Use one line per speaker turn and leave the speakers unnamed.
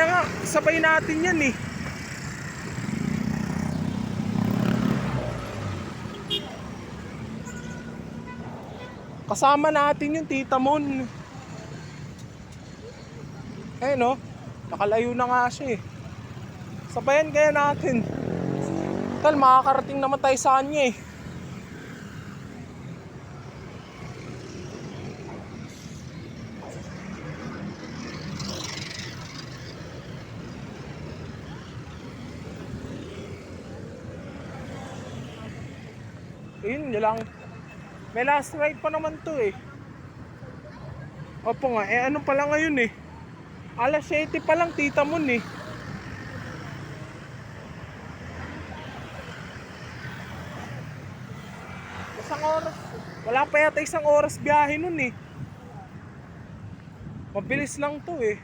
Kaya nga, sabay natin yan eh. Kasama natin yung Tita Mon. Eh no, nakalayo na nga siya eh. Sabayan kaya natin. Tal, makakarating naman tayo sa kanya eh. Yun lang. May last ride pa naman to eh. Opo nga, eh ano pala ngayon eh. Alas 7 pa lang, Tita Mon eh. Isang oras. Wala pa yata isang oras biyahe nun eh. Mabilis lang to eh.